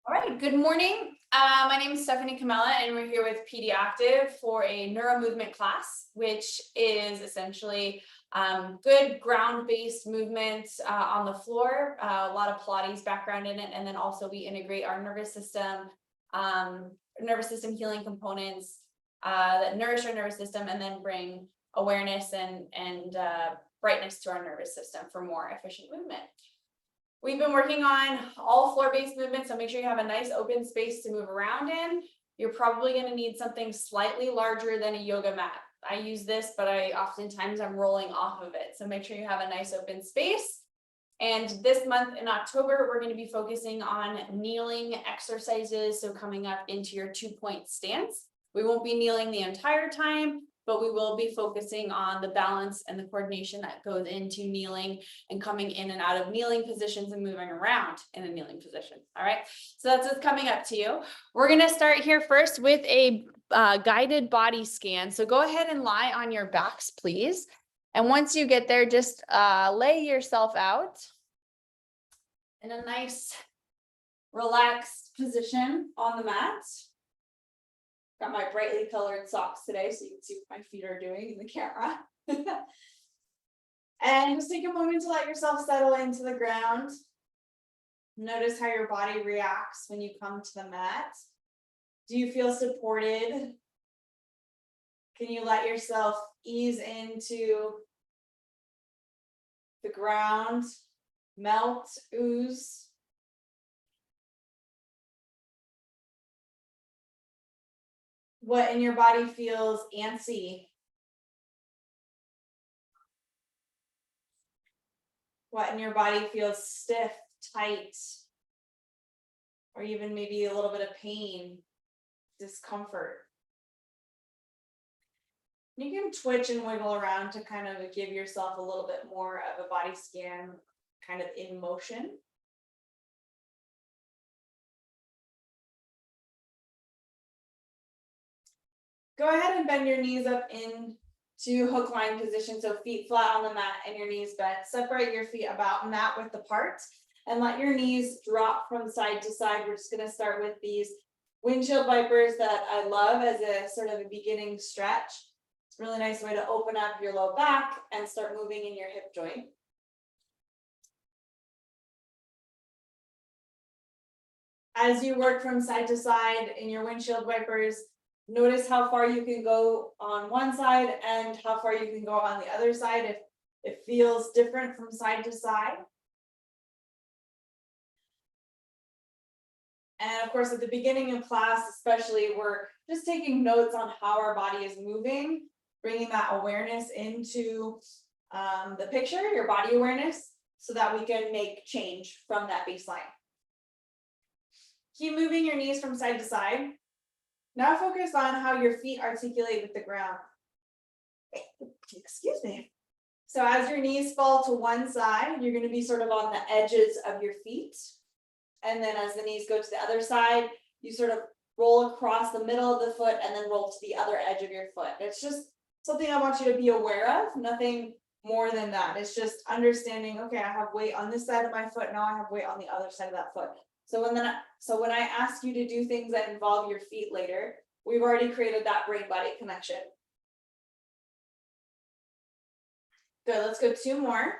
All right, good morning. My name is Comella, and we're here with PD Active for a neuro-movement class, which is essentially good ground-based movements on the floor, a lot of Pilates background in it, and then also we integrate our nervous system healing components that nourish our nervous system and then bring awareness and brightness to our nervous system for more efficient movement. We've been working on all floor-based movements, so make sure you have a nice open space to move around in. You're probably going to need something slightly larger than a yoga mat. I use this, but oftentimes I'm rolling off of it. So make sure you have a nice open space. And this month in October, we're going to be focusing on kneeling exercises. So coming up into your 2-point stance. We won't be kneeling the entire time, but we will be focusing on the balance and the coordination that goes into kneeling and coming in and out of kneeling positions and moving around in a kneeling position. All right, so that's what's coming up to you. We're going to start here first with a guided body scan. So go ahead and lie on your backs, please. And once you get there, just lay yourself out in a nice, relaxed position on the mat. Got my brightly colored socks today, so you can see what my feet are doing in the camera. And just take a moment to let yourself settle into the ground. Notice how your body reacts when you come to the mat. Do you feel supported? Can you let yourself ease into the ground, melt, ooze? What in your body feels antsy? What in your body feels stiff, tight, or even maybe a little bit of pain, discomfort? You can twitch and wiggle around to kind of give yourself a little bit more of a body scan kind of in motion. Go ahead and bend your knees up into hook line position. So feet flat on the mat and your knees bent. Separate your feet about mat width apart and let your knees drop from side to side. We're just going to start with these windshield wipers that I love as a sort of a beginning stretch. It's a really nice way to open up your low back and start moving in your hip joint. As you work from side to side in your windshield wipers, notice how far you can go on one side and how far you can go on the other side if it feels different from side to side. And of course, at the beginning of class, especially, we're just taking notes on how our body is moving, bringing that awareness into the picture, your body awareness, so that we can make change from that baseline. Keep moving your knees from side to side. Now focus on how your feet articulate with the ground. Excuse me. So as your knees fall to one side, you're going to be sort of on the edges of your feet. And then as the knees go to the other side, you sort of roll across the middle of the foot and then roll to the other edge of your foot. It's just something I want you to be aware of, nothing more than that. It's just understanding, okay, I have weight on this side of my foot, now I have weight on the other side of that foot. So when I ask you to do things that involve your feet later, we've already created that brain-body connection. Good, let's go 2 more.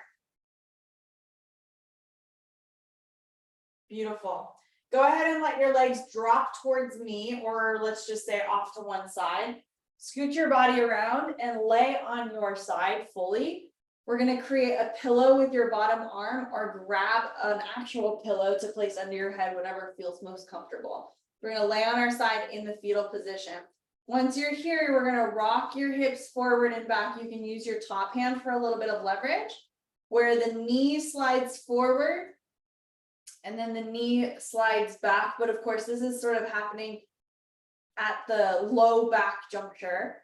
Beautiful. Go ahead and let your legs drop towards me, or let's just say off to one side. Scoot your body around and lay on your side fully. We're going to create a pillow with your bottom arm or grab an actual pillow to place under your head, whatever feels most comfortable. We're going to lay on our side in the fetal position. Once you're here, we're going to rock your hips forward and back. You can use your top hand for a little bit of leverage, where the knee slides forward and then the knee slides back. But of course, this is sort of happening at the low back juncture.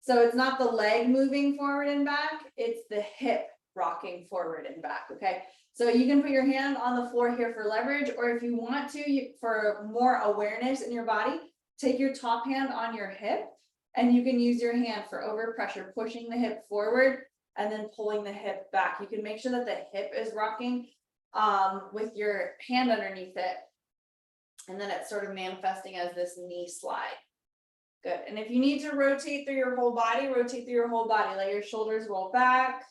So it's not the leg moving forward and back, it's the hip rocking forward and back, okay? So you can put your hand on the floor here for leverage, or if you want to, for more awareness in your body, take your top hand on your hip, and you can use your hand for overpressure, pushing the hip forward and then pulling the hip back. You can make sure that the hip is rocking with your hand underneath it. And then it's sort of manifesting as this knee slide. Good. And if you need to rotate through your whole body, rotate through your whole body. Let your shoulders roll back,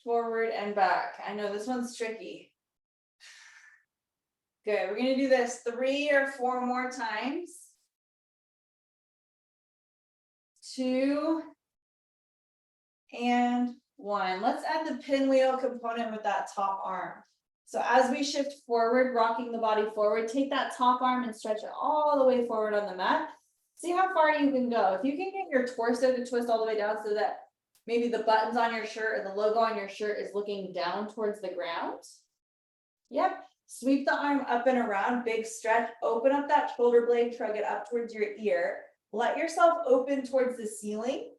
forward, and back. I know this one's tricky. Good. We're going to do this 3 or 4 more times. 2 and 1. Let's add the pinwheel component with that top arm. So as we shift forward, rocking the body forward, take that top arm and stretch it all the way forward on the mat. See how far you can go. If you can get your torso to twist all the way down so that maybe the buttons on your shirt or the logo on your shirt is looking down towards the ground. Yep. Sweep the arm up and around, big stretch, open up that shoulder blade, shrug it up towards your ear. Let yourself open towards the ceiling.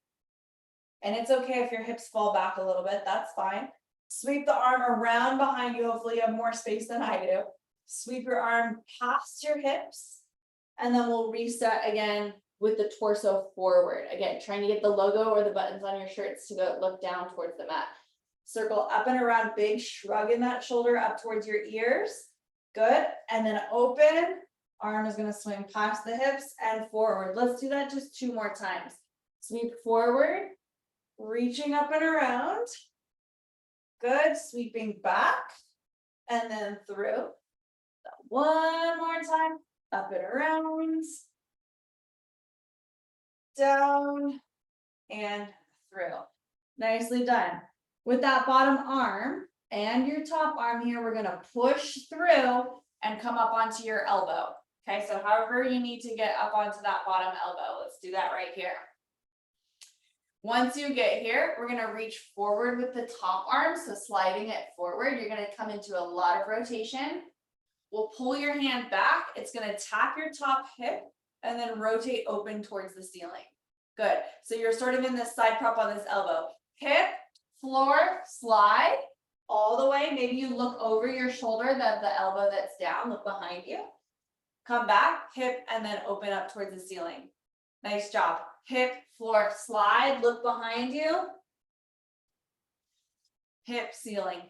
And it's okay if your hips fall back a little bit, that's fine. Sweep the arm around behind you. Hopefully you have more space than I do. Sweep your arm past your hips. And then we'll reset again with the torso forward. Again, trying to get the logo or the buttons on your shirts to go look down towards the mat. Circle up and around, big shrug in that shoulder up towards your ears. Good. And then open. Arm is going to swing past the hips and forward. Let's do that just 2 more times. Sweep forward, reaching up and around. Good. Sweeping back and then through. 1 more time. Up and around. Down and through. Nicely done. With that bottom arm and your top arm here, we're going to push through and come up onto your elbow. Okay, so however you need to get up onto that bottom elbow, let's do that right here. Once you get here, we're going to reach forward with the top arm, so sliding it forward. You're going to come into a lot of rotation. We'll pull your hand back. It's going to tap your top hip and then rotate open towards the ceiling. Good. So you're sort of in this side prop on this elbow. Hip, floor, slide all the way. Maybe you look over your shoulder, the elbow that's down, look behind you. Come back, hip, and then open up towards the ceiling. Nice job. Hip, floor, slide, look behind you. Hip, ceiling.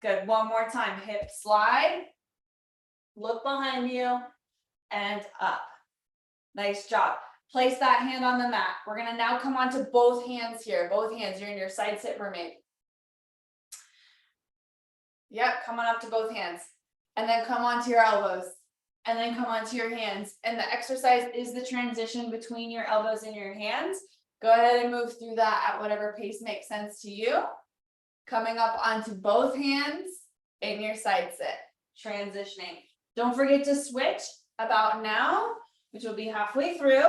Good. 1 more time. Hip, slide, look behind you, and up. Nice job. Place that hand on the mat. We're going to now come onto both hands here. Both hands. You're in your side sit mermaid. Yep, come on up to both hands. And then come onto your elbows. And then come onto your hands. And the exercise is the transition between your elbows and your hands. Go ahead and move through that at whatever pace makes sense to you. Coming up onto both hands in your side sit. Transitioning. Don't forget to switch about now, which will be halfway through.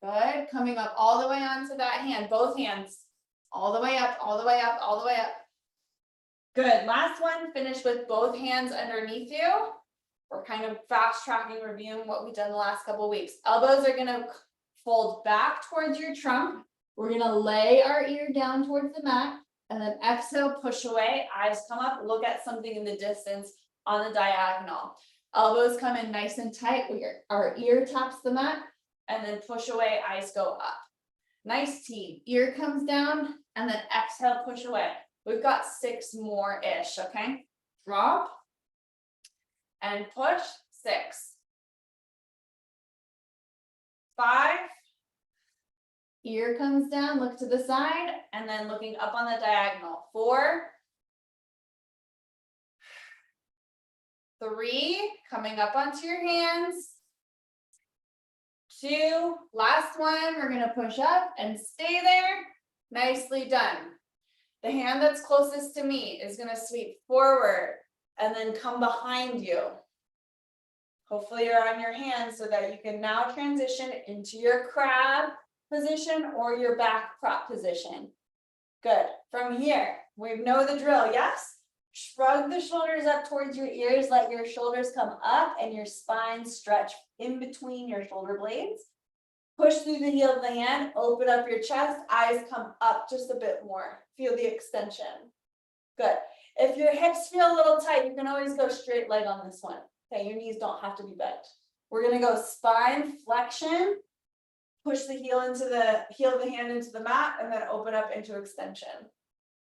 Good. Coming up all the way onto that hand. Both hands. All the way up, all the way up, all the way up. Good. Last one. Finish with both hands underneath you. We're kind of fast tracking, reviewing what we've done the last couple of weeks. Elbows are going to fold back towards your trunk. We're going to lay our ear down towards the mat and then exhale, push away. Eyes come up, look at something in the distance on the diagonal. Elbows come in nice and tight. Our ear taps the mat and then push away, eyes go up. Nice team. Ear comes down and then exhale, push away. We've got 6 more-ish, okay? Drop and push, 6. 5. Ear comes down, look to the side, and then looking up on the diagonal. 4. 3, coming up onto your hands. 2, last one, we're gonna push up and stay there. Nicely done. The hand that's closest to me is gonna sweep forward and then come behind you. Hopefully you're on your hands so that you can now transition into your crab position or your back prop position. Good. From here, we know the drill, yes? Shrug the shoulders up towards your ears, let your shoulders come up and your spine stretch in between your shoulder blades. Push through the heel of the hand, open up your chest, eyes come up just a bit more. Feel the extension. Good. If your hips feel a little tight, you can always go straight leg on this one. Okay, your knees don't have to be bent. We're gonna go spine flexion, push the heel of the hand into the mat, and then open up into extension.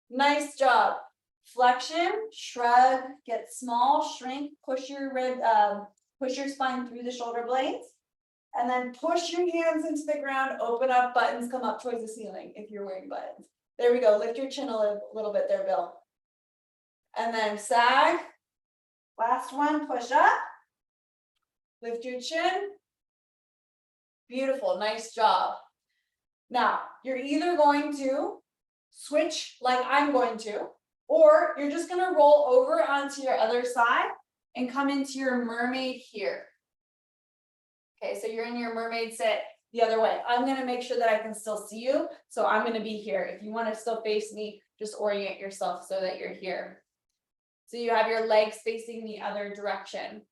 Nice job. Flexion, shrug, get small, shrink, push your spine through the shoulder blades. And then push your hands into the ground, open up, buttons come up towards the ceiling if you're wearing buttons. There we go, lift your chin a little bit there, Bill. And then sag. Last one, push up. Lift your chin. Beautiful, nice job. Now, you're either going to switch like I'm going to, or you're just gonna roll over onto your other side and come into your mermaid here. Okay, so you're in your mermaid sit the other way. I'm gonna make sure that I can still see you, so I'm gonna be here. If you wanna still face me, just orient yourself so that you're here. So you have your legs facing the other direction.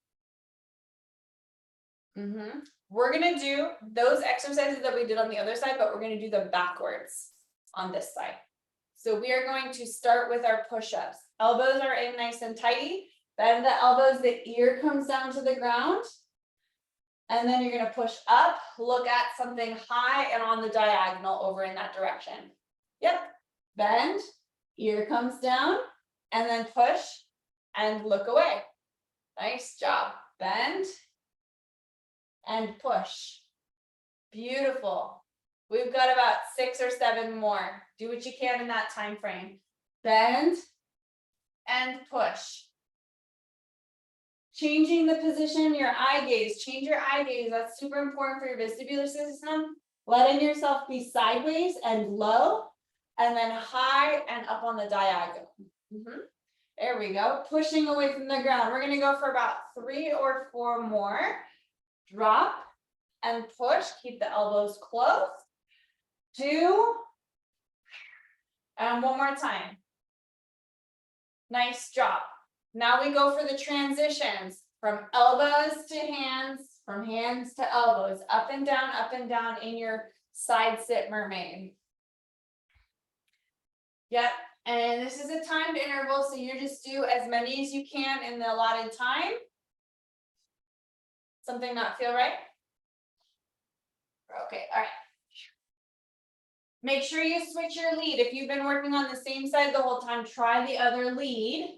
We're gonna do those exercises that we did on the other side, but we're gonna do them backwards on this side. So we are going to start with our push-ups. Elbows are in nice and tighty. Bend the elbows, the ear comes down to the ground. And then you're gonna push up, look at something high and on the diagonal over in that direction. Yep, bend, ear comes down, and then push and look away. Nice job. Bend and push. Beautiful. We've got about 6 or 7 more. Do what you can in that time frame. Bend and push. Changing the position, your eye gaze, change your eye gaze. That's super important for your vestibular system. Letting yourself be sideways and low, and then high and up on the diagonal. There we go. Pushing away from the ground. We're gonna go for about 3 or 4 more. Drop and push. Keep the elbows close. 2. And 1 more time. Nice job. Now we go for the transitions from elbows to hands, from hands to elbows, up and down in your side sit mermaid. Yep, and this is a timed interval, so you just do as many as you can in the allotted time. Something not feel right? Okay, all right. Make sure you switch your lead. If you've been working on the same side the whole time, try the other lead.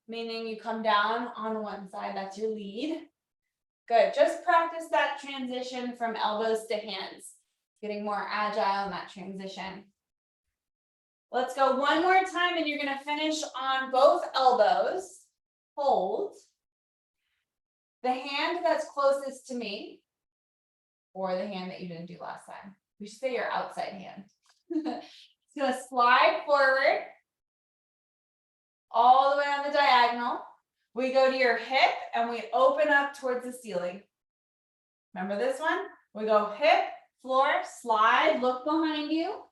Meaning you come down on one side, that's your lead. Good, just practice that transition from elbows to hands. Getting more agile in that transition. Let's go 1 more time and you're gonna finish on both elbows. Hold. The hand that's closest to me, or the hand that you didn't do last time. We should say your outside hand. It's gonna slide forward. All the way on the diagonal. We go to your hip and we open up towards the ceiling. Remember this one? We go hip, floor, slide, look behind you.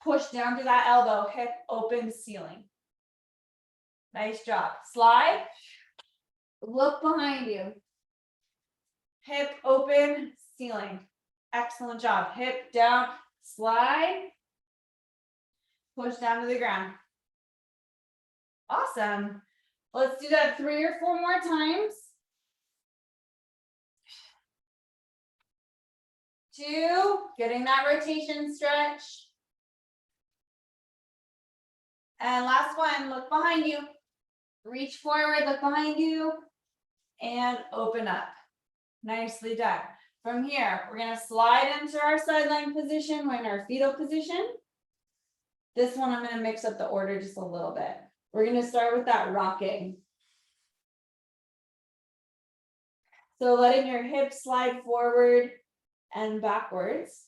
Push down to that elbow, hip, open, ceiling. Nice job. Slide, look behind you. Hip, open, ceiling. Excellent job. Hip down, slide, push down to the ground. Awesome. Let's do that 3 or 4 more times. 2, getting that rotation stretch. And last one, look behind you. Reach forward, look behind you, and open up. Nicely done. From here, we're gonna slide into our sideline position. We're in our fetal position. This one, I'm gonna mix up the order just a little bit. We're gonna start with that rocking. So letting your hips slide forward and backwards.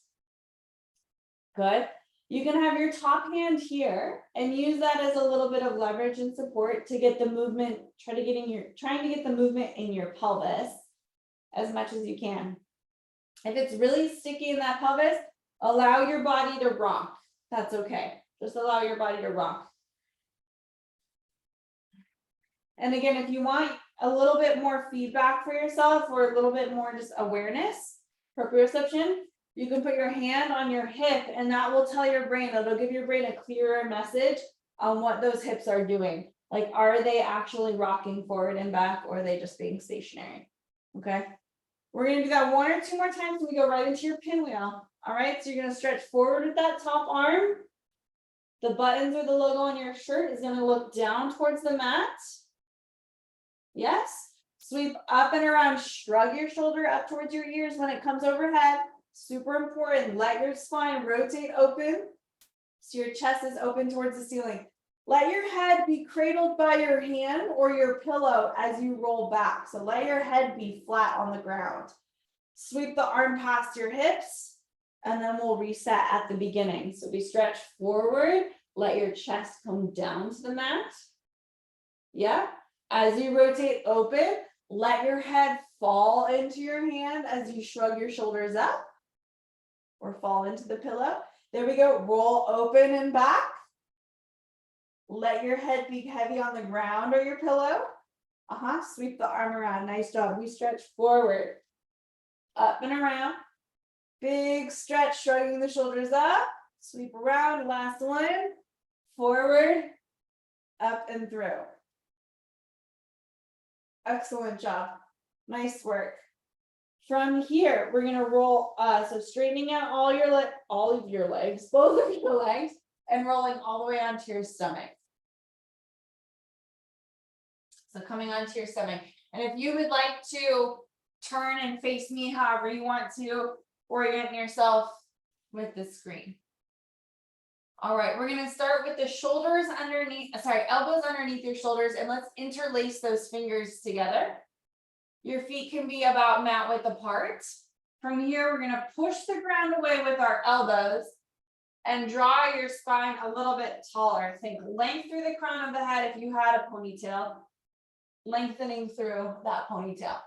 Good. You can have your top hand here and use that as a little bit of leverage and support to get the movement, trying to get the movement in your pelvis as much as you can. If it's really sticky in that pelvis, allow your body to rock. That's okay. Just allow your body to rock. And again, if you want a little bit more feedback for yourself or a little bit more just awareness, proprioception, you can put your hand on your hip and that will tell your brain, it'll give your brain a clearer message on what those hips are doing. Like, are they actually rocking forward and back, or are they just being stationary? Okay. We're going to do that 1 or 2 more times so we go right into your pinwheel. All right. So you're going to stretch forward with that top arm. The buttons or the logo on your shirt is going to look down towards the mat. Yes. Sweep up and around, shrug your shoulder up towards your ears when it comes overhead. Super important. Let your spine rotate open so your chest is open towards the ceiling. Let your head be cradled by your hand or your pillow as you roll back. So let your head be flat on the ground. Sweep the arm past your hips, and then we'll reset at the beginning. So we stretch forward, let your chest come down to the mat. Yeah. As you rotate open, let your head fall into your hand as you shrug your shoulders up or fall into the pillow. There we go. Roll open and back. Let your head be heavy on the ground or your pillow. Sweep the arm around. Nice job. We stretch forward, up and around. Big stretch, shrugging the shoulders up. Sweep around. Last one. Forward, up and through. Excellent job. Nice work. From here, we're going to roll. So straightening out all of your legs, both of your legs, and rolling all the way onto your stomach. So coming onto your stomach. And if you would like to turn and face me however you want to, orient yourself with the screen. All right, we're going to start with the shoulders elbows underneath your shoulders, and let's interlace those fingers together. Your feet can be about mat width apart. From here, we're going to push the ground away with our elbows and draw your spine a little bit taller. Think length through the crown of the head if you had a ponytail, lengthening through that ponytail.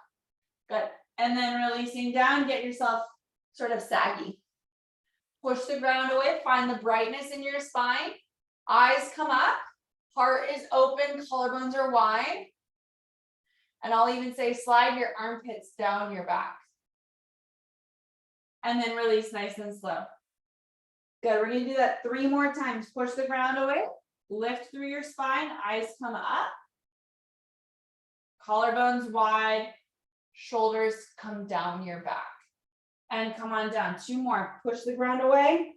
Good. And then releasing down, get yourself sort of saggy. Push the ground away, find the brightness in your spine. Eyes come up, heart is open, collarbones are wide. And I'll even say slide your armpits down your back. And then release nice and slow. Good, we're gonna do that 3 more times. Push the ground away, lift through your spine, eyes come up. Collarbones wide, shoulders come down your back. And come on down, 2 more. Push the ground away.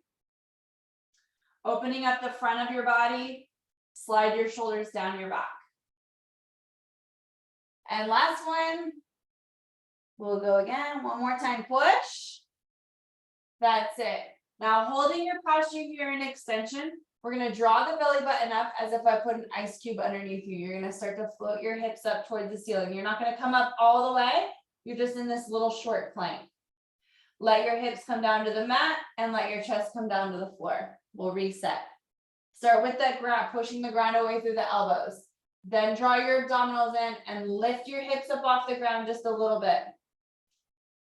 Opening up the front of your body, slide your shoulders down your back. And last one, we'll go again, 1 more time, push. That's it. Now holding your posture here in extension, we're gonna draw the belly button up as if I put an ice cube underneath you. You're gonna start to float your hips up towards the ceiling. You're not gonna come up all the way. You're just in this little short plank. Let your hips come down to the mat and let your chest come down to the floor. We'll reset. Start with that ground, pushing the ground away through the elbows. Then draw your abdominals in and lift your hips up off the ground just a little bit.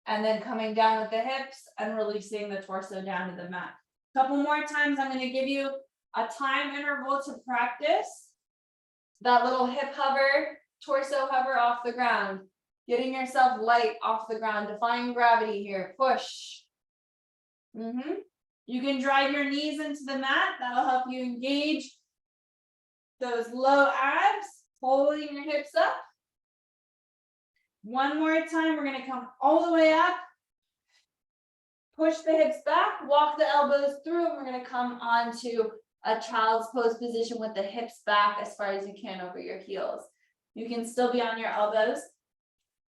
And then coming down with the hips and releasing the torso down to the mat. A couple more times, I'm going to give you a time interval to practice that little hip hover, torso hover off the ground. Getting yourself light off the ground, defying gravity here, push. You can drive your knees into the mat, that'll help you engage those low abs, holding your hips up. 1 more time, we're gonna come all the way up. Push the hips back, walk the elbows through, and we're gonna come onto a child's pose position with the hips back as far as you can over your heels. You can still be on your elbows.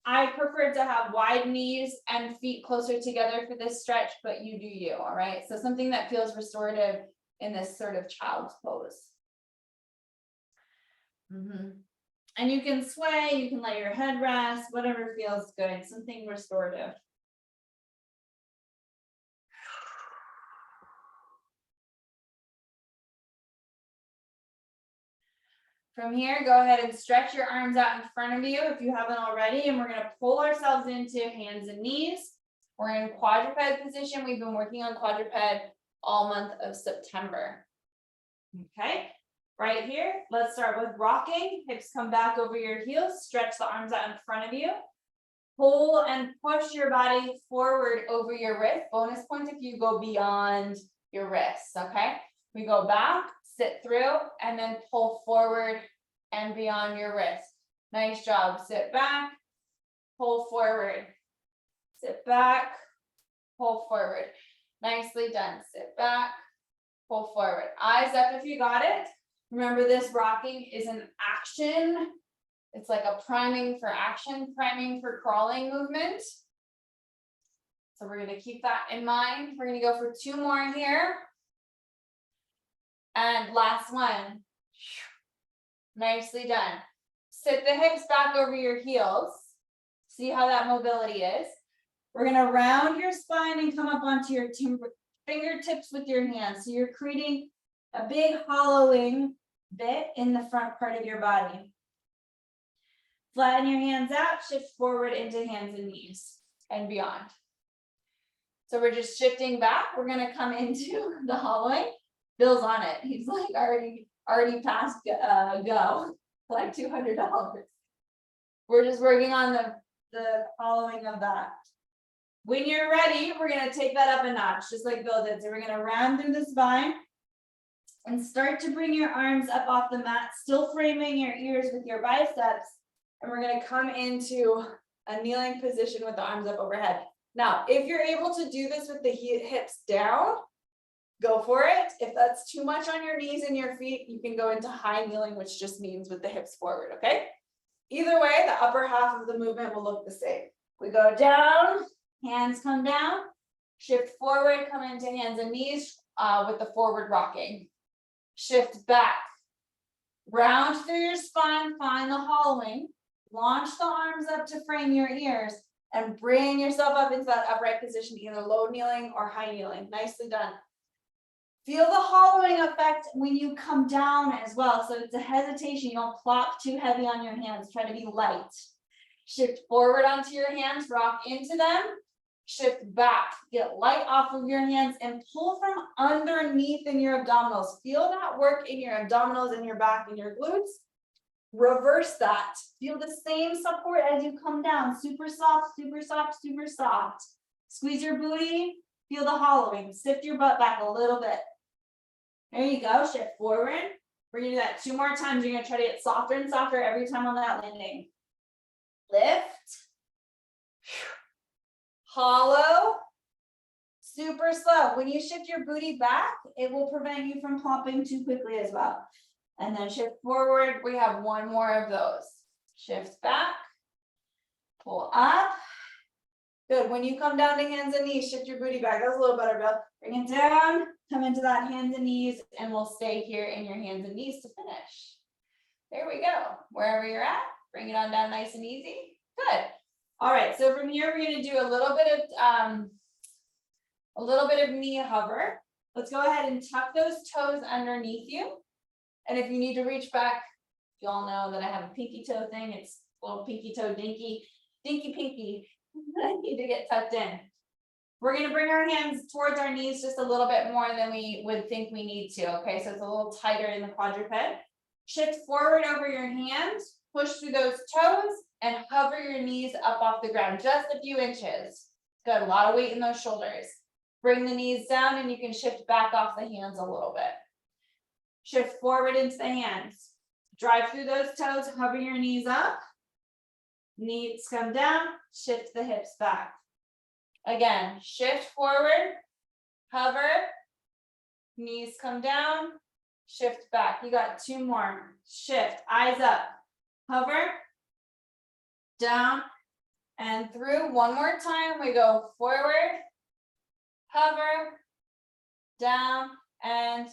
I prefer to have wide knees and feet closer together for this stretch, but you do you, all right? So something that feels restorative in this sort of child's pose. And you can sway, you can let your head rest, whatever feels good, something restorative. From here, go ahead and stretch your arms out in front of you if you haven't already, and we're going to pull ourselves into hands and knees. We're in quadruped position. We've been working on quadruped all month of September. Okay, right here, let's start with rocking. Hips come back over your heels, stretch the arms out in front of you. Pull and push your body forward over your wrist. Bonus points if you go beyond your wrists, okay? We go back, sit through, and then pull forward and beyond your wrist. Nice job. Sit back, pull forward. Sit back, pull forward. Nicely done. Sit back, pull forward. Eyes up if you got it. Remember, this rocking is an action. It's like a priming for action, priming for crawling movement. So we're going to keep that in mind. We're going to go for 2 more here. And last one. Nicely done. Sit the hips back over your heels. See how that mobility is. We're going to round your spine and come up onto your fingertips with your hands. So you're creating a big hollowing bit in the front part of your body. Flatten your hands out, shift forward into hands and knees and beyond. So we're just shifting back. We're going to come into the hollowing. Bill's on it. He's like already past go, like $200. We're just working on the hollowing of that. When you're ready, we're going to take that up a notch, just like Bill did. So we're going to round through the spine and start to bring your arms up off the mat, still framing your ears with your biceps. And we're going to come into a kneeling position with the arms up overhead. Now, if you're able to do this with the hips down, go for it. If that's too much on your knees and your feet, you can go into high kneeling, which just means with the hips forward, okay? Either way, the upper half of the movement will look the same. We go down, hands come down, shift forward, come into hands and knees with the forward rocking. Shift back, round through your spine, find the hollowing, launch the arms up to frame your ears, and bring yourself up into that upright position, either low kneeling or high kneeling. Nicely done. Feel the hollowing effect when you come down as well. So it's a hesitation. You don't plop too heavy on your hands. Try to be light. Shift forward onto your hands, rock into them. Shift back, get light off of your hands and pull from underneath in your abdominals. Feel that work in your abdominals and your back and your glutes. Reverse that. Feel the same support as you come down. Super soft, super soft, super soft. Squeeze your booty. Feel the hollowing. Sift your butt back a little bit. There you go. Shift forward. We're going to do that 2 more times. You're going to try to get softer and softer every time on that landing. Lift. Hollow. Super slow. When you shift your booty back, it will prevent you from plopping too quickly as well. And then shift forward. We have 1 more of those. Shift back. Pull up. Good. When you come down to hands and knees, shift your booty back. That was a little better, Bill. Bring it down. Come into that hands and knees, and we'll stay here in your hands and knees to finish. There we go. Wherever you're at, bring it on down nice and easy. Good. All right. So from here, we're going to do a little bit of knee hover. Let's go ahead and tuck those toes underneath you. And if you need to reach back, you all know that I have a pinky toe thing. It's a little pinky toe dinky pinky. I need to get tucked in. We're going to bring our hands towards our knees just a little bit more than we would think we need to. Okay, so it's a little tighter in the quadruped. Shift forward over your hands, push through those toes, and hover your knees up off the ground, just a few inches. Good, a lot of weight in those shoulders. Bring the knees down, and you can shift back off the hands a little bit. Shift forward into the hands. Drive through those toes, hover your knees up. Knees come down, shift the hips back. Again, shift forward, hover, knees come down, shift back. You got 2 more. Shift, eyes up, hover, down, and through. 1 more time. We go forward, hover, down, and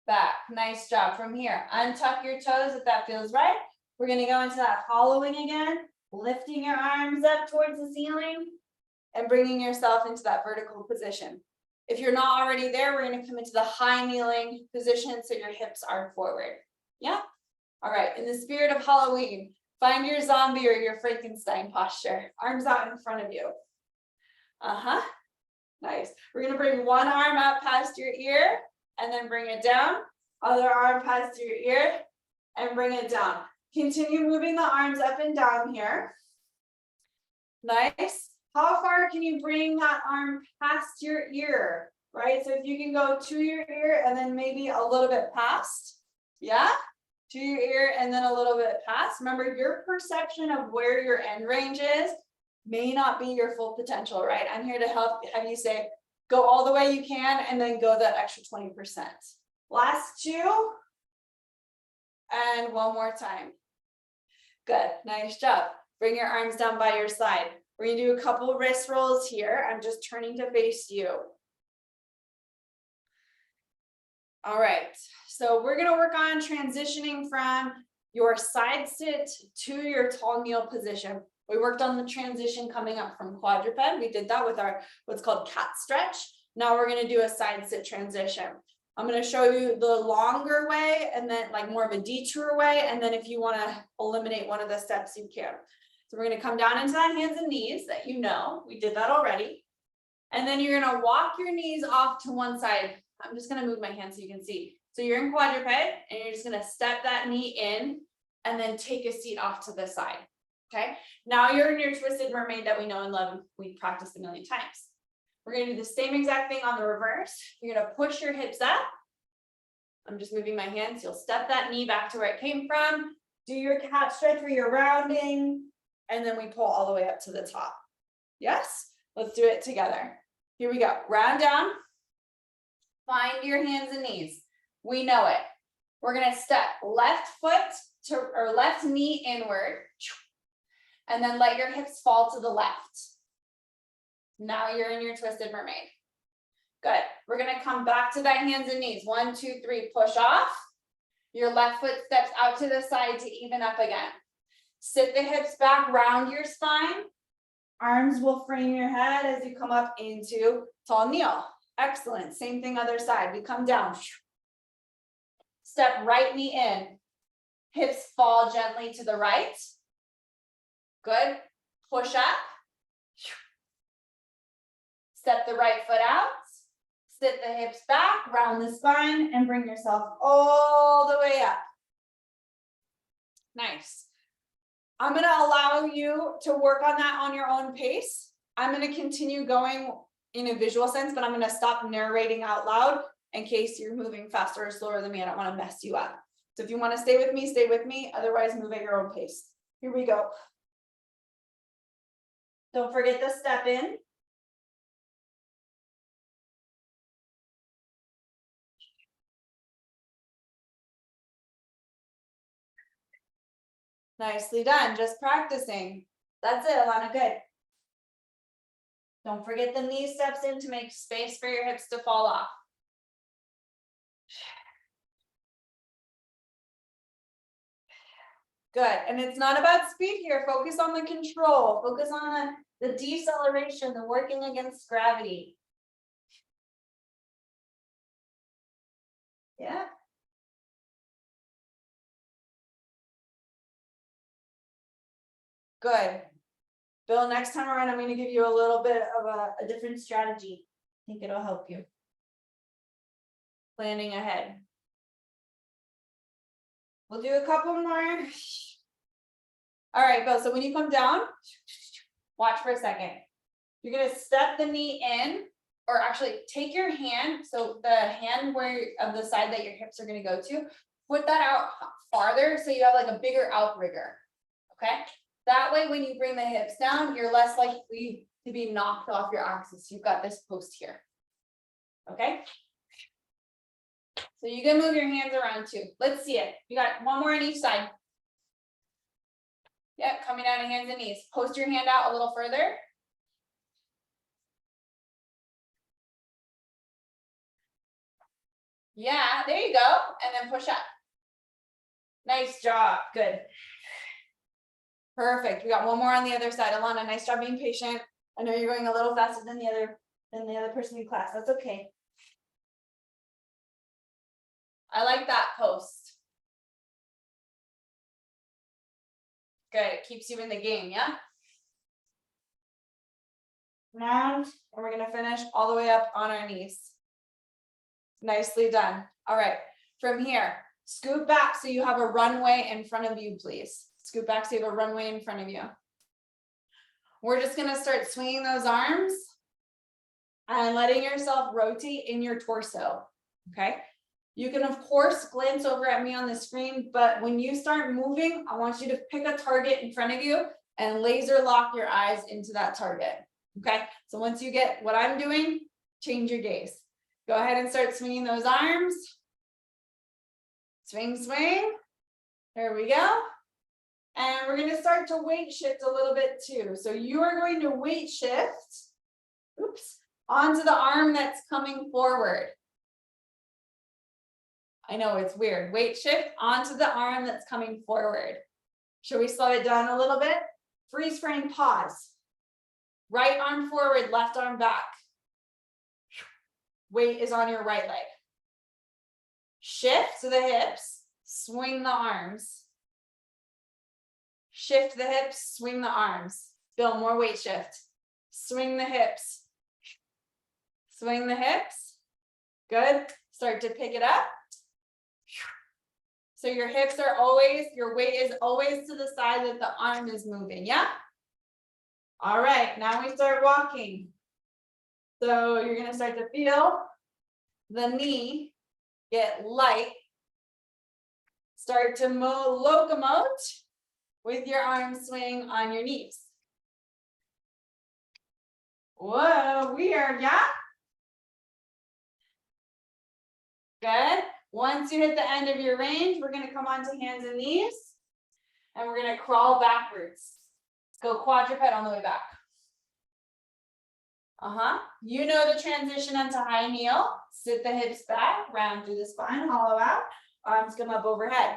back. Nice job. From here, untuck your toes if that feels right. We're going to go into that hollowing again, lifting your arms up towards the ceiling and bringing yourself into that vertical position. If you're not already there, we're going to come into the high kneeling position so your hips are forward. Yeah? All right. In the spirit of Halloween, find your zombie or your Frankenstein posture. Arms out in front of you. Nice. We're going to bring one arm up past your ear and then bring it down. Other arm past your ear and bring it down. Continue moving the arms up and down here. Nice. How far can you bring that arm past your ear, right? So if you can go to your ear and then maybe a little bit past, yeah? To your ear and then a little bit past. Remember, your perception of where your end range is may not be your full potential, right? I'm here to help have you say, Go all the way you can, and then go that extra 20%. Last two. And one more time. Good, nice job. Bring your arms down by your side. We're gonna do a couple wrist rolls here. I'm just turning to face you. All right, so we're gonna work on transitioning from your side sit to your tall kneel position. We worked on the transition coming up from quadruped. We did that with our what's called cat stretch. Now we're gonna do a side sit transition. I'm gonna show you the longer way and then like more of a detour way. And then if you wanna eliminate one of the steps, you can. So we're gonna come down into that hands and knees that you know, we did that already. And then you're gonna walk your knees off to one side. I'm just gonna move my hand so you can see. So you're in quadruped and you're just gonna step that knee in and then take a seat off to the side, okay? Now you're in your twisted mermaid that we know and love and we practiced a million times. We're gonna do the same exact thing on the reverse. You're gonna push your hips up. I'm just moving my hands. You'll step that knee back to where it came from. Do your cat stretch where you're rounding. And then we pull all the way up to the top. Yes? Let's do it together. Here we go. Round down. Find your hands and knees. We know it. We're gonna step left foot to or left knee inward. And then let your hips fall to the left. Now you're in your twisted mermaid. Good. We're gonna come back to that hands and knees. 1, 2, 3, push off. Your left foot steps out to the side to even up again. Sit the hips back, round your spine. Arms will frame your head as you come up into tall kneel. Excellent. Same thing other side. We come down. Step right knee in. Hips fall gently to the right. Good. Push up. Step the right foot out. Sit the hips back, round the spine, and bring yourself all the way up. Nice. I'm going to allow you to work on that on your own pace. I'm going to continue going in a visual sense, but I'm going to stop narrating out loud in case you're moving faster or slower than me. I don't want to mess you up. So if you want to stay with me, stay with me. Otherwise, move at your own pace. Here we go. Don't forget the step in. Nicely done. Just practicing. That's it, Alana. Good. Don't forget the knee steps in to make space for your hips to fall off. Good. And it's not about speed here. Focus on the control. Focus on the deceleration, the working against gravity. Yeah. Good. Bill, next time around, I'm going to give you a little bit of a different strategy. I think it'll help you. Planning ahead. We'll do a couple more. All right, Bill, so when you come down, watch for a second. You're going to step the knee in, or actually take your hand, so the hand where of the side that your hips are going to go to, put that out farther so you have like a bigger outrigger, okay? That way, when you bring the hips down, you're less likely to be knocked off your axis. You've got this post here, okay? So you can move your hands around too. Let's see it. You got one more on each side. Yep, coming down to hands and knees. Post your hand out a little further. Yeah, there you go. And then push up. Nice job. Good. Perfect. We got one more on the other side. Alana, nice job being patient. I know you're going a little faster than the other person in class. That's okay. I like that post. Good. It keeps you in the game, yeah? Round, and we're going to finish all the way up on our knees. Nicely done. All right. From here, scoot back so you have a runway in front of you, please. Scoot back so you have a runway in front of you. We're just going to start swinging those arms and letting yourself rotate in your torso, okay? You can, of course, glance over at me on the screen, but when you start moving, I want you to pick a target in front of you and laser lock your eyes into that target, okay? So once you get what I'm doing, change your gaze. Go ahead and start swinging those arms. Swing, swing. There we go. And we're going to start to weight shift a little bit too. So you are going to weight shift, oops, onto the arm that's coming forward. I know it's weird. Weight shift onto the arm that's coming forward. Should we slow it down a little bit? Freeze frame, pause. Right arm forward, left arm back. Weight is on your right leg. Shift to the hips, swing the arms. Shift the hips, swing the arms. Bill, more weight shift. Swing the hips. Swing the hips. Good. Start to pick it up. So your hips are always, your weight is always to the side that the arm is moving, yeah? All right, now we start walking. So you're gonna start to feel the knee get light. Start to locomote with your arm swing on your knees. Whoa, weird, yeah? Good. Once you hit the end of your range, we're going to come onto hands and knees, and we're going to crawl backwards. Go quadruped on the way back. You know the transition into high kneel. Sit the hips back, round through the spine, hollow out. Arms come up overhead.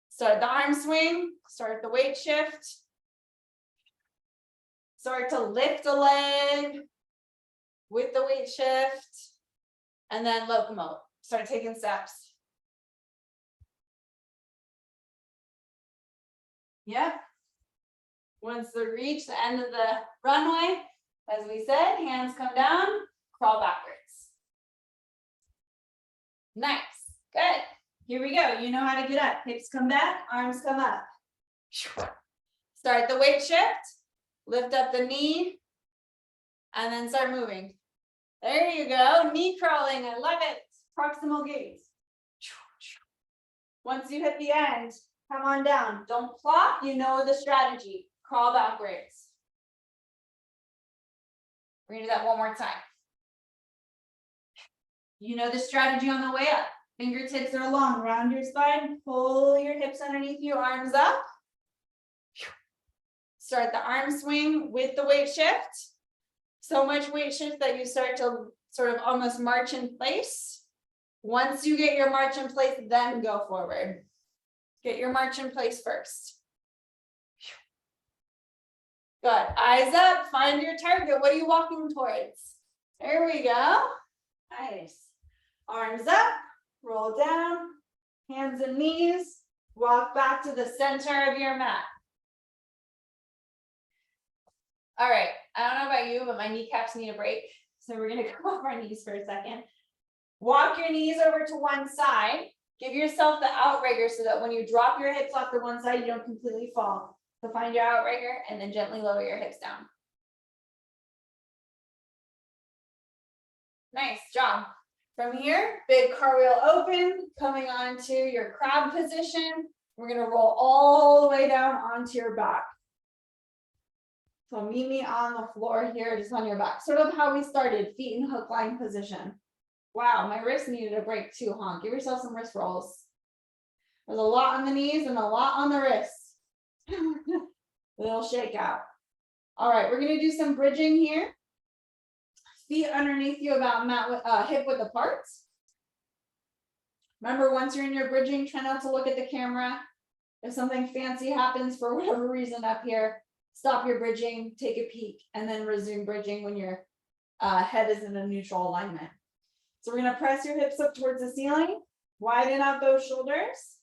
Start the arm swing. Start the weight shift. Start to lift a leg with the weight shift. And then locomote. Start taking steps. Yep. Once they reach the end of the runway, as we said, hands come down, crawl backwards. Nice. Good. Here we go. You know how to get up. Hips come back, arms come up. Start the weight shift. Lift up the knee. And then start moving. There you go. Knee crawling. I love it. Proximal gaze. Once you hit the end, come on down. Don't plop. You know the strategy. Crawl backwards. We're going to do that one more time. You know the strategy on the way up. Fingertips are long. Round your spine. Pull your hips underneath you. Arms up. Start the arm swing with the weight shift. So much weight shift that you start to sort of almost march in place. Once you get your march in place, then go forward. Get your march in place first. Good. Eyes up. Find your target. What are you walking towards? There we go. Nice. Arms up. Roll down. Hands and knees. Walk back to the center of your mat. All right, I don't know about you, but my kneecaps need a break. So we're gonna come off our knees for a second. Walk your knees over to one side. Give yourself the outrigger so that when you drop your hips off to one side, you don't completely fall. So find your outrigger and then gently lower your hips down. Nice job. From here, big cartwheel open, coming onto your crab position. We're gonna roll all the way down onto your back. So meet me on the floor here, just on your back. Sort of how we started, feet in hook line position. Wow, my wrist needed a break too, huh? Give yourself some wrist rolls. There's a lot on the knees and a lot on the wrists. Little shake out. All right, we're gonna do some bridging here. Feet underneath you about hip width apart. Remember, once you're in your bridging, try not to look at the camera. If something fancy happens for whatever reason up here, stop your bridging, take a peek, and then resume bridging when your head is in a neutral alignment. So we're gonna press your hips up towards the ceiling, widen out those shoulders.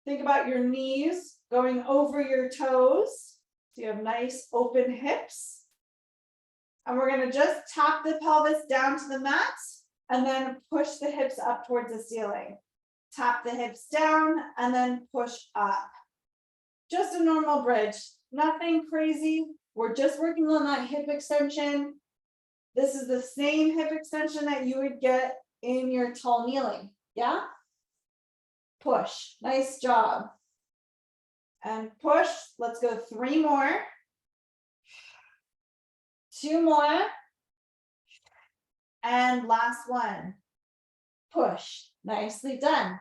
Think about your knees going over your toes. So you have nice open hips. And we're gonna just tap the pelvis down to the mat and then push the hips up towards the ceiling. Tap the hips down and then push up. Just a normal bridge, nothing crazy. We're just working on that hip extension. This is the same hip extension that you would get in your tall kneeling, yeah? Push, nice job. And push, let's go 3 more. 2 more. And last one. Push. Nicely done.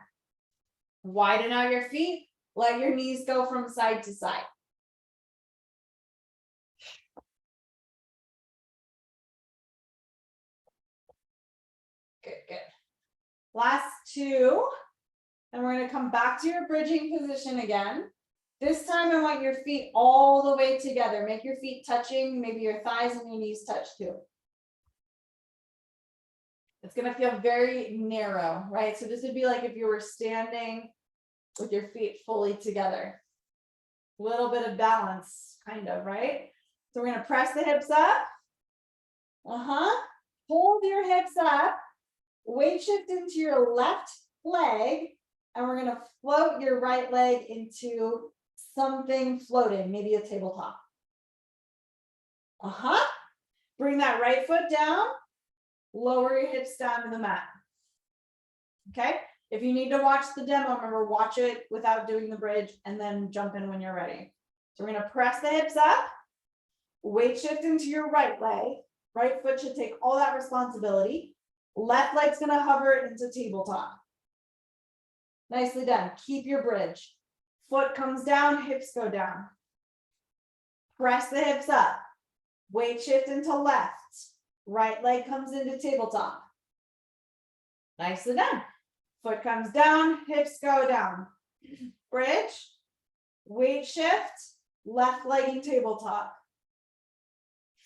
Widen out your feet. Let your knees go from side to side. Good, good. Last 2. And we're going to come back to your bridging position again. This time I want your feet all the way together. Make your feet touching, maybe your thighs and your knees touch too. It's going to feel very narrow, right? So this would be like if you were standing with your feet fully together. A little bit of balance, kind of, right? So we're going to press the hips up. Hold your hips up. Weight shift into your left leg. And we're going to float your right leg into something floating, maybe a tabletop. Bring that right foot down. Lower your hips down to the mat. Okay? If you need to watch the demo, remember, watch it without doing the bridge and then jump in when you're ready. So we're going to press the hips up. Weight shift into your right leg. Right foot should take all that responsibility. Left leg's going to hover into tabletop. Nicely done. Keep your bridge. Foot comes down, hips go down. Press the hips up. Weight shift into left. Right leg comes into tabletop. Nicely done. Foot comes down, hips go down. Bridge. Weight shift. Left leg in tabletop.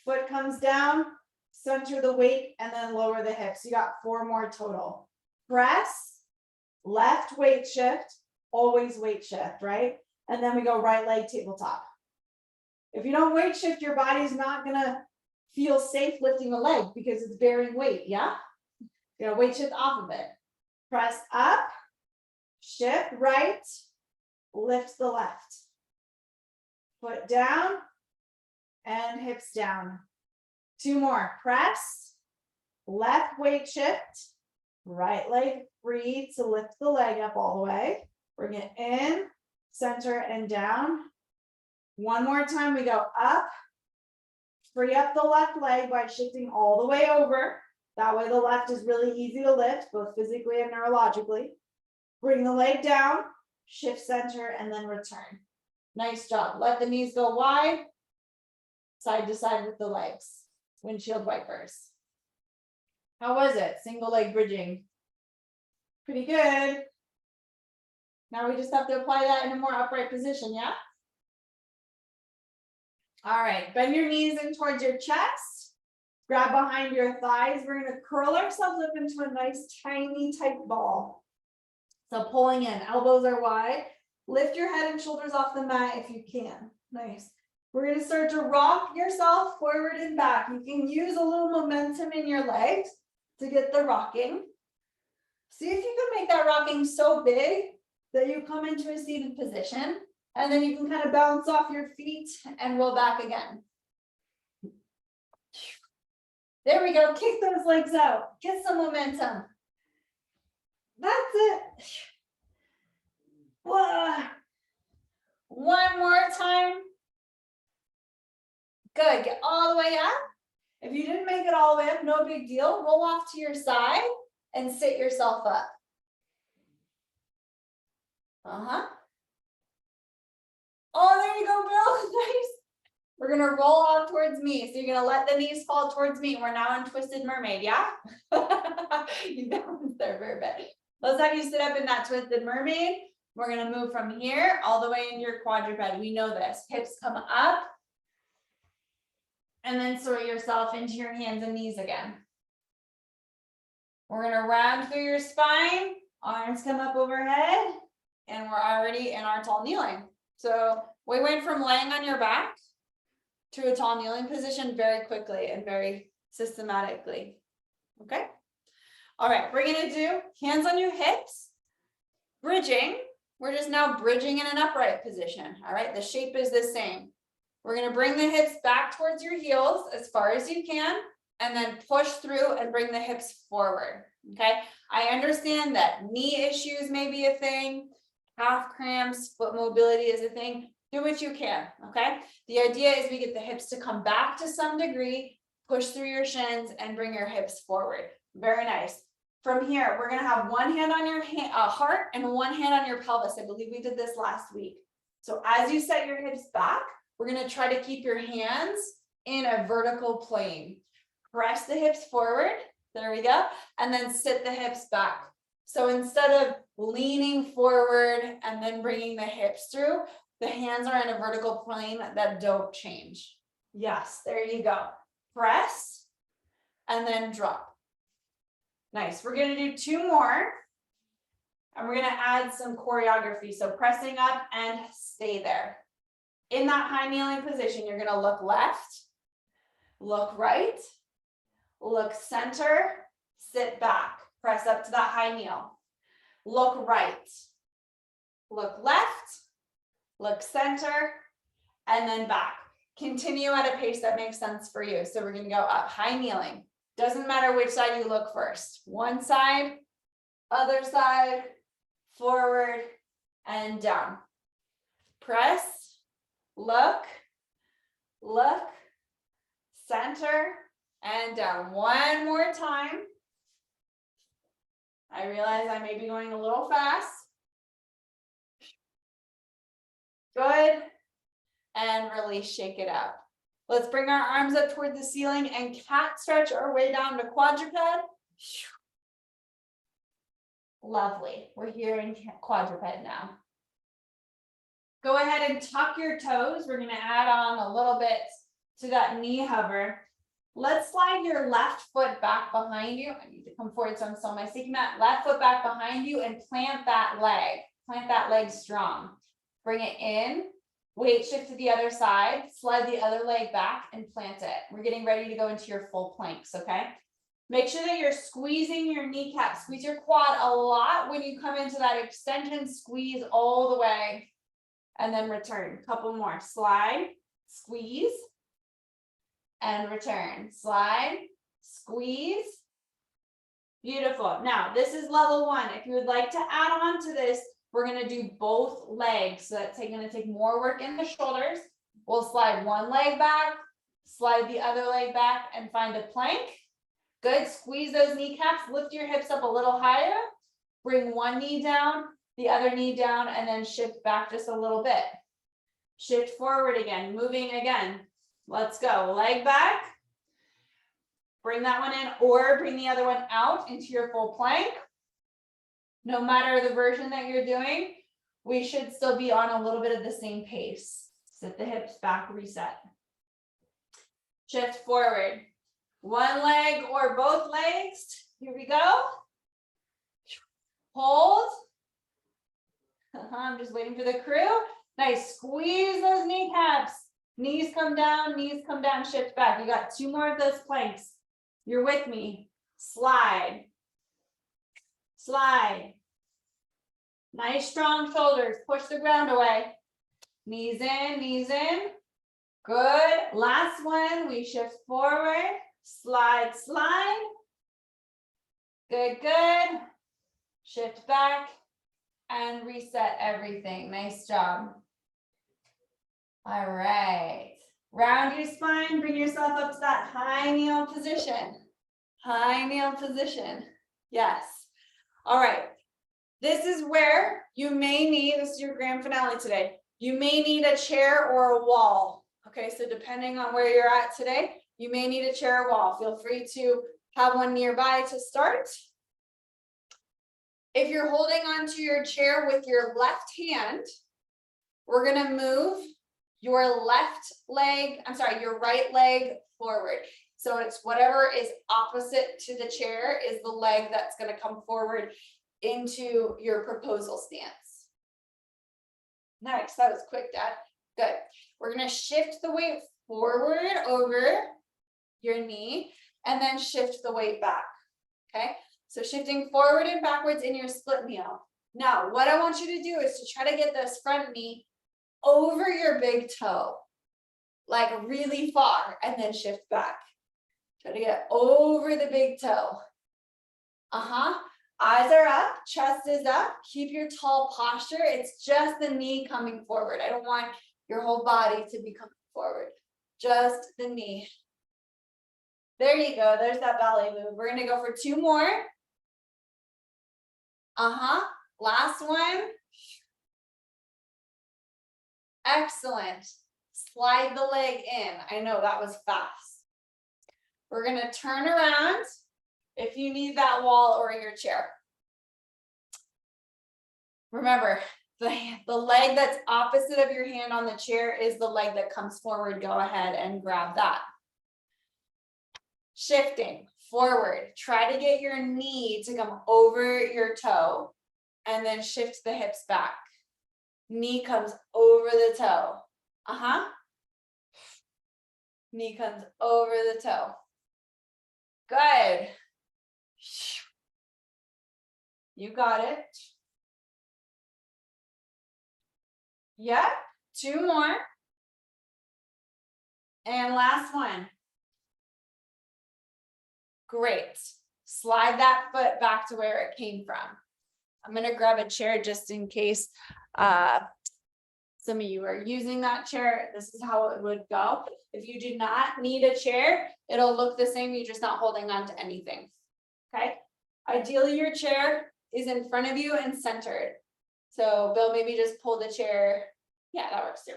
Foot comes down, center the weight, and then lower the hips. You got 4 more total. Press. Left weight shift, always weight shift, right? And then we go right leg tabletop. If you don't weight shift, your body's not gonna feel safe lifting the leg because it's bearing weight, yeah? You know, weight shift off of it. Press up, shift right, lift the left. Foot down, and hips down. 2 more, press, left weight shift, right leg free to lift the leg up all the way. Bring it in, center, and down. 1 more time, we go up. Free up the left leg by shifting all the way over. That way the left is really easy to lift, both physically and neurologically. Bring the leg down, shift center, and then return. Nice job. Let the knees go wide, side to side with the legs. Windshield wipers. How was it? Single leg bridging. Pretty good. Now we just have to apply that in a more upright position, yeah? All right, bend your knees in towards your chest. Grab behind your thighs. We're going to curl ourselves up into a nice, tiny, tight ball. So pulling in, elbows are wide. Lift your head and shoulders off the mat if you can. Nice. We're going to start to rock yourself forward and back. You can use a little momentum in your legs to get the rocking. See if you can make that rocking so big that you come into a seated position, and then you can kind of bounce off your feet and roll back again. There we go. Kick those legs out. Get some momentum. That's it. Whoa. 1 more time. Good. Get all the way up. If you didn't make it all the way up, no big deal. Roll off to your side and sit yourself up. Oh, there you go, Bill. Nice. We're going to roll out towards me. So you're going to let the knees fall towards me. We're now in Twisted Mermaid, yeah? You balanced there for a bit. Let's have you sit up in that Twisted Mermaid. We're going to move from here all the way into your quadruped. We know this. Hips come up. And then sort yourself into your hands and knees again. We're going to round through your spine. Arms come up overhead. And we're already in our tall kneeling. So we went from laying on your back to a tall kneeling position very quickly and very systematically. Okay. All right. We're going to do hands on your hips. Bridging. We're just now bridging in an upright position. All right. The shape is the same. We're going to bring the hips back towards your heels as far as you can, and then push through and bring the hips forward. Okay. I understand that knee issues may be a thing. Calf cramps, foot mobility is a thing. Do what you can, okay? The idea is we get the hips to come back to some degree, push through your shins and bring your hips forward. Very nice. From here, we're gonna have one hand on your heart and one hand on your pelvis. I believe we did this last week. So as you set your hips back, we're gonna try to keep your hands in a vertical plane. Press the hips forward, there we go, and then sit the hips back. So instead of leaning forward and then bringing the hips through, the hands are in a vertical plane that don't change. Yes, there you go. Press and then drop. Nice. We're going to do 2 more. And we're going to add some choreography. So pressing up and stay there. In that high kneeling position, you're going to look left, look right, look center, sit back, press up to that high kneel. Look right, look left, look center, and then back. Continue at a pace that makes sense for you. So we're going to go up, high kneeling. Doesn't matter which side you look first. One side, other side, forward, and down. Press, look, center, and down. One more time. I realize I may be going a little fast. Good. And really shake it out. Let's bring our arms up toward the ceiling and cat stretch our way down to quadruped. Lovely. We're here in quadruped now. Go ahead and tuck your toes. We're going to add on a little bit to that knee hover. Let's slide your left foot back behind you. I need to come forward so I'm still on my sticky mat. Left foot back behind you and plant that leg. Plant that leg strong. Bring it in. Weight shift to the other side. Slide the other leg back and plant it. We're getting ready to go into your full planks, okay? Make sure that you're squeezing your kneecap. Squeeze your quad a lot when you come into that extension. Squeeze all the way. And then return. Couple more. Slide, squeeze, and return. Slide, squeeze. Beautiful. Now, this is level 1. If you would like to add on to this, we're going to do both legs. So that's going to take more work in the shoulders. We'll slide one leg back, slide the other leg back, and find a plank. Good. Squeeze those kneecaps. Lift your hips up a little higher. Bring one knee down, the other knee down, and then shift back just a little bit. Shift forward again, moving again. Let's go. Leg back. Bring that one in or bring the other one out into your full plank. No matter the version that you're doing, we should still be on a little bit of the same pace. Sit the hips back, reset. Shift forward. One leg or both legs. Here we go. Hold. I'm just waiting for the crew. Nice. Squeeze those kneecaps. Knees come down, shift back. You got 2 more of those planks. You're with me. Slide. Slide. Nice strong shoulders. Push the ground away. Knees in, knees in. Good. Last one. We shift forward. Slide, slide. Good, good. Shift back and reset everything. Nice job. All right. Round your spine. Bring yourself up to that high kneel position. High kneel position. Yes. All right. This is where you may need, this is your grand finale today. You may need a chair or a wall. Okay, so depending on where you're at today, you may need a chair or wall. Feel free to have one nearby to start. If you're holding onto your chair with your left hand, we're going to move your your right leg forward. So it's whatever is opposite to the chair is the leg that's going to come forward into your proposal stance. Nice, that was quick, Dad. Good. We're going to shift the weight forward over your knee and then shift the weight back. Okay, so shifting forward and backwards in your split kneel. Now, what I want you to do is to try to get this front knee over your big toe, like really far, and then shift back. Try to get over the big toe. Eyes are up, chest is up. Keep your tall posture. It's just the knee coming forward. I don't want your whole body to be coming forward. Just the knee. There you go. There's that ballet move. We're gonna go for 2 more. Last one. Excellent. Slide the leg in. I know that was fast. We're gonna turn around if you need that wall or your chair. Remember, the leg that's opposite of your hand on the chair is the leg that comes forward. Go ahead and grab that. Shifting forward. Try to get your knee to come over your toe and then shift the hips back. Knee comes over the toe. Knee comes over the toe. Good. You got it. Yep. 2 more. And last one. Great. Slide that foot back to where it came from. I'm going to grab a chair just in case some of you are using that chair. This is how it would go. If you do not need a chair, it'll look the same. You're just not holding on to anything. Okay. Ideally, your chair is in front of you and centered. So Bill, maybe just pull the chair. Yeah, that works too.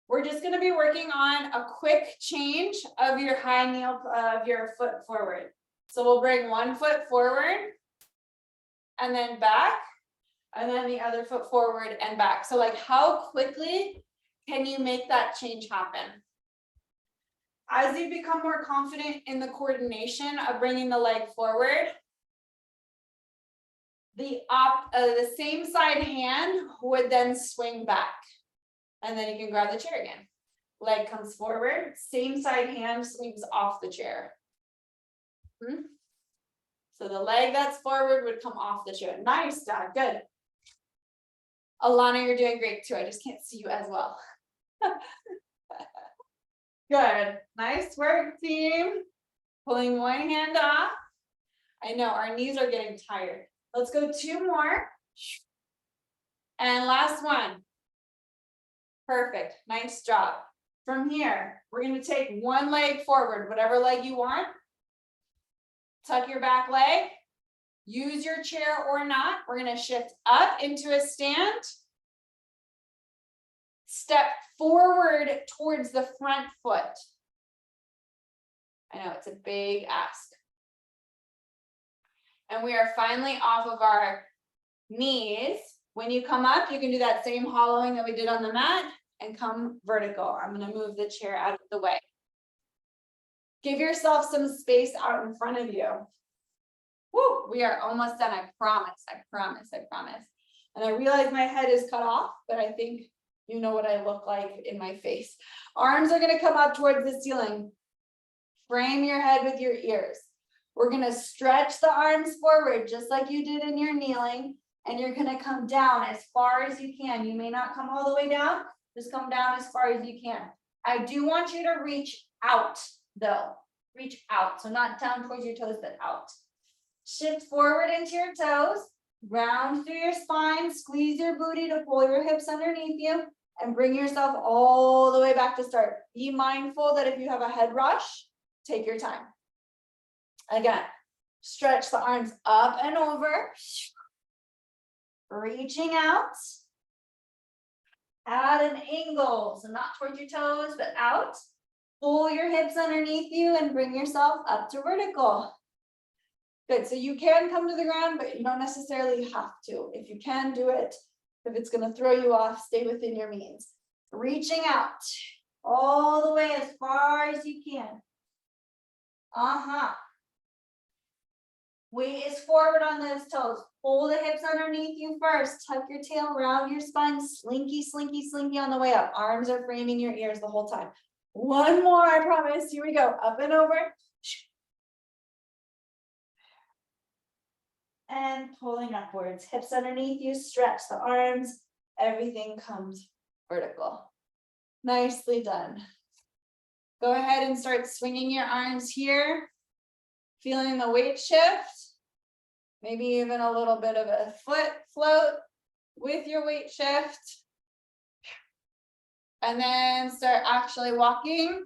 We're just going to be working on a quick change of your high knee of your foot forward. So we'll bring one foot forward and then back, and then the other foot forward and back. So like, how quickly can you make that change happen? As you become more confident in the coordination of bringing the leg forward, the same side hand would then swing back. And then you can grab the chair again. Leg comes forward, same side hand swings off the chair. So the leg that's forward would come off the chair. Nice, Dad, good. Alana, you're doing great too. I just can't see you as well. Good, nice work, team. Pulling one hand off. I know our knees are getting tired. Let's go 2 more. And last one. Perfect, nice job. From here, we're gonna take one leg forward, whatever leg you want. Tuck your back leg. Use your chair or not. We're gonna shift up into a stand. Step forward towards the front foot. I know it's a big ask. And we are finally off of our knees. When you come up, you can do that same hollowing that we did on the mat and come vertical. I'm going to move the chair out of the way. Give yourself some space out in front of you. Woo, we are almost done. I promise, I promise, I promise. And I realize my head is cut off, but I think you know what I look like in my face. Arms are going to come up towards the ceiling. Frame your head with your ears. We're going to stretch the arms forward just like you did in your kneeling. And you're going to come down as far as you can. You may not come all the way down. Just come down as far as you can. I do want you to reach out though. Reach out. So not down towards your toes, but out. Shift forward into your toes. Round through your spine. Squeeze your booty to pull your hips underneath you. And bring yourself all the way back to start. Be mindful that if you have a head rush, take your time. Again, stretch the arms up and over. Reaching out. At an angle. So not towards your toes, but out. Pull your hips underneath you and bring yourself up to vertical. Good. So you can come to the ground, but you don't necessarily have to. If you can, do it. If it's going to throw you off, stay within your means. Reaching out all the way as far as you can. Weight is forward on those toes. Pull the hips underneath you first. Tuck your tail around your spine. Slinky, slinky, slinky on the way up. Arms are framing your ears the whole time. One more, I promise. Here we go. Up and over. And pulling upwards. Hips underneath you. Stretch the arms. Everything comes vertical. Nicely done. Go ahead and start swinging your arms here. Feeling the weight shift. Maybe even a little bit of a foot float with your weight shift. And then start actually walking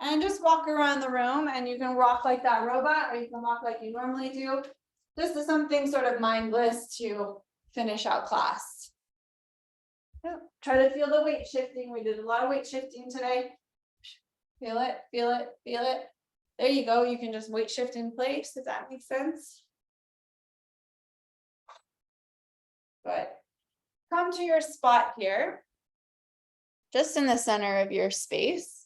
And just walk around the room, and you can walk like that robot, or you can walk like you normally do. Just as something sort of mindless to finish out class. Yep. Try to feel the weight shifting. We did a lot of weight shifting today. Feel it, feel it, feel it. There you go. You can just weight shift in place. Does that make sense? Good. Come to your spot here, just in the center of your space.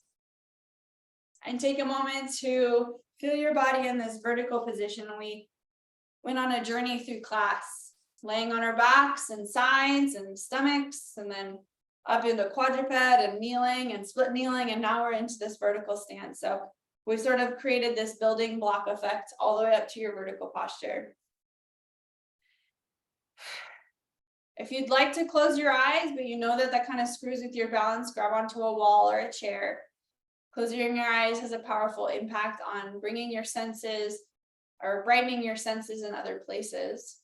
And take a moment to feel your body in this vertical position. We went on a journey through class, laying on our backs and sides and stomachs, and then up into quadruped and kneeling and split kneeling, and now we're into this vertical stance. So we sort of created this building block effect all the way up to your vertical posture. If you'd like to close your eyes, but you know that that kind of screws with your balance, grab onto a wall or a chair. Closing your eyes has a powerful impact on bringing your senses or brightening your senses in other places.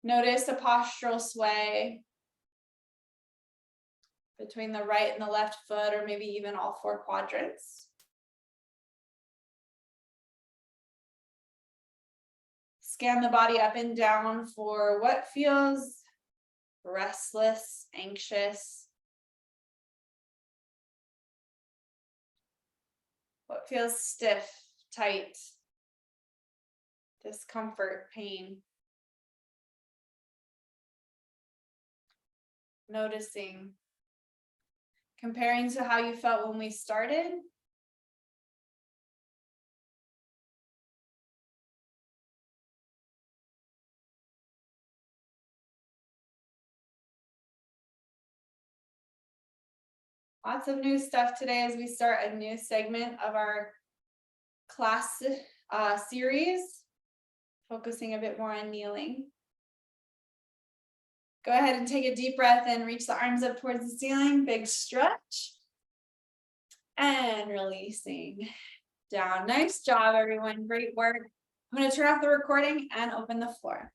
Notice a postural sway between the right and the left foot, or maybe even all four quadrants. Scan the body up and down for what feels restless, anxious. What feels stiff, tight, discomfort, pain. Noticing, comparing to how you felt when we started. Lots of new stuff today as we start a new segment of our class series, focusing a bit more on kneeling. Go ahead and take a deep breath and reach the arms up towards the ceiling, big stretch. And releasing down. Nice job, everyone. Great work. I'm going to turn off the recording and open the floor.